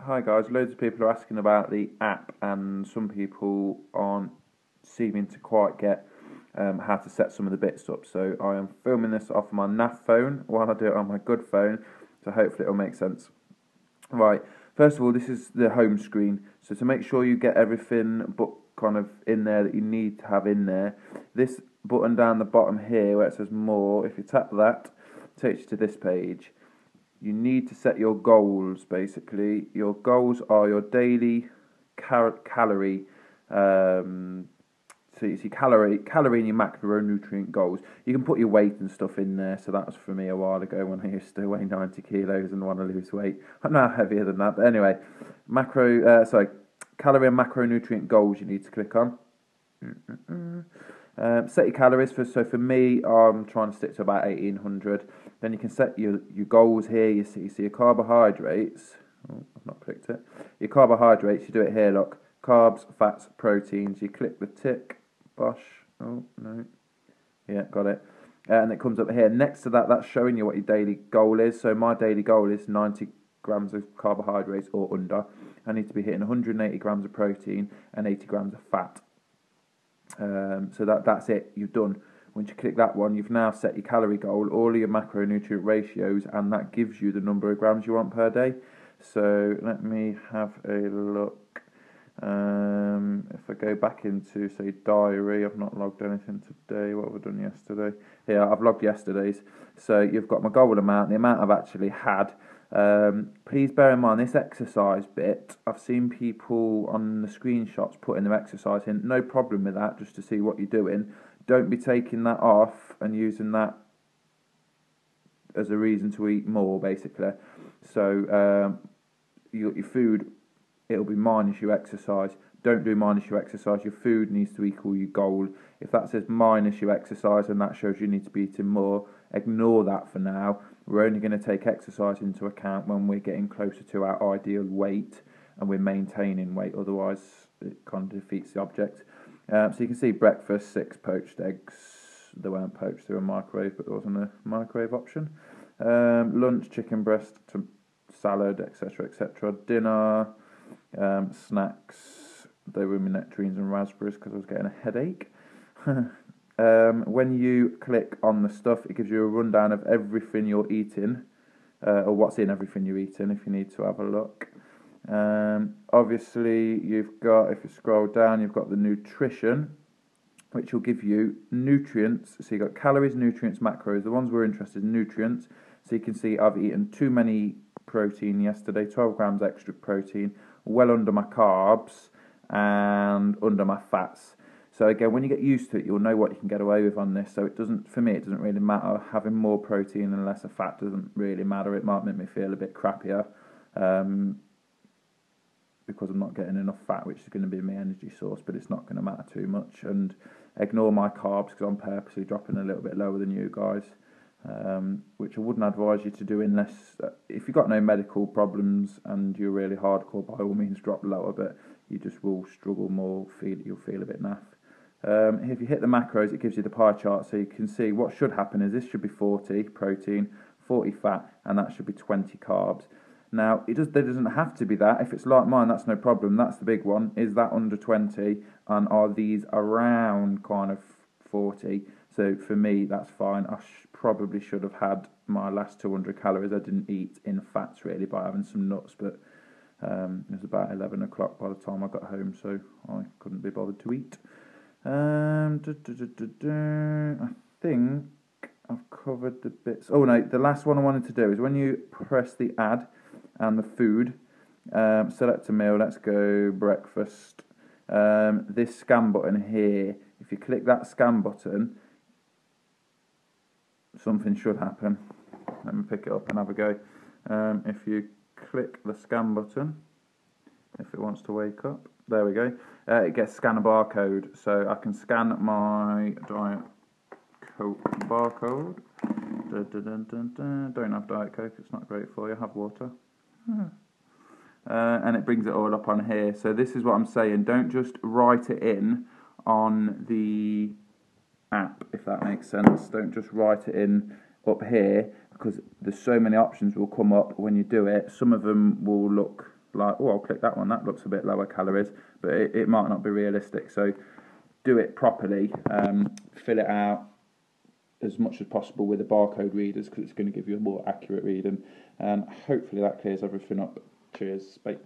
Hi guys, loads of people are asking about the app, and some people aren't seeming to quite get how to set some of the bits up. So I am filming this off my NAF phone while I do it on my good phone, so hopefully it'll make sense. Right, first of all, this is the home screen. So to make sure you get everything but kind of in there that you need to have in there, this button down the bottom here where it says more, if you tap that, it takes you to this page. You need to set your goals, basically. Your goals are your daily calorie, so you see calorie and your macronutrient goals. You can put your weight and stuff in there, so that was for me a while ago when I used to weigh 90 kilos and want to lose weight. I'm now heavier than that, but anyway, calorie and macronutrient goals you need to click on. Set your calories for me, I'm trying to stick to about 1800. Then you can set your goals here. You see your carbohydrates. Oh, I've not clicked it. Your carbohydrates, you do it here, look. Carbs, fats, proteins. You click the tick. Bosh. Oh, no. Yeah, got it. And it comes up here. Next to that, that's showing you what your daily goal is. So my daily goal is 90 grams of carbohydrates or under. I need to be hitting 180 grams of protein and 80 grams of fat. So that's it, you've done. Once you click that one, you've now set your calorie goal, all of your macronutrient ratios, and that gives you the number of grams you want per day. So let me have a look. If I go back into, say, diary, I've not logged anything today. What have I done yesterday? Yeah, I've logged yesterday's. So you've got my goal amount, the amount I've actually had. Please bear in mind this exercise bit, I've seen people on the screenshots putting their exercise in. No problem with that, just to see what you're doing. Don't be taking that off and using that as a reason to eat more, basically. So your food, it'll be minus your exercise. Don't do minus your exercise. Your food needs to equal your goal. If that says minus your exercise and that shows you need to be eating more, ignore that for now. We're only going to take exercise into account when we're getting closer to our ideal weight and we're maintaining weight. Otherwise, it kind of defeats the object. So you can see breakfast, 6 poached eggs. They weren't poached, they were microwave, but there wasn't a microwave option. Lunch, chicken breast, salad, etc., etc. Dinner, snacks. They were my nectarines and raspberries because I was getting a headache. When you click on the stuff, it gives you a rundown of everything you're eating, or what's in everything you're eating, if you need to have a look. Obviously, you've got, if you scroll down, you've got the nutrition, which will give you nutrients. So you've got calories, nutrients, macros. The ones we're interested in, nutrients. So you can see I've eaten too many protein yesterday, 12 grams extra protein, well under my carbs and under my fats. So again, when you get used to it, you'll know what you can get away with on this. So it doesn't, for me, it doesn't really matter. Having more protein and lesser fat doesn't really matter. It might make me feel a bit crappier because I'm not getting enough fat, which is going to be my energy source, but it's not going to matter too much. And ignore my carbs because I'm purposely dropping a little bit lower than you guys, which I wouldn't advise you to do unless, if you've got no medical problems and you're really hardcore, by all means drop lower, but you just will struggle more, you'll feel a bit naff. If you hit the macros, it gives you the pie chart, so you can see what should happen is this should be 40 protein, 40 fat, and that should be 20 carbs. Now, there doesn't have to be that. If it's like mine, that's no problem. That's the big one. Is that under 20, and are these around kind of 40? So for me, that's fine. I probably should have had my last 200 calories I didn't eat in fats, really, by having some nuts, but it was about 11 o'clock by the time I got home, so I couldn't be bothered to eat. I think I've covered the bits. Oh no, the last one I wanted to do is when you press the add and the food, select a meal, let's go breakfast. This scan button here, if you click that scan button, something should happen. Let me pick it up and have a go. If you click the scan button, if it wants to wake up, there we go. It gets scan a barcode, so I can scan my Diet Coke barcode. Don't have Diet Coke, it's not great for you, have water. And it brings it all up on here. So this is what I'm saying, don't just write it in on the app, if that makes sense. Don't just write it in up here, because there's so many options will come up when you do it. Some of them will look like, oh, I'll click that one, that looks a bit lower calories, but it might not be realistic. So do it properly, fill it out as much as possible with the barcode readers, because it's going to give you a more accurate reading, and hopefully that clears everything up. Cheers. Bye.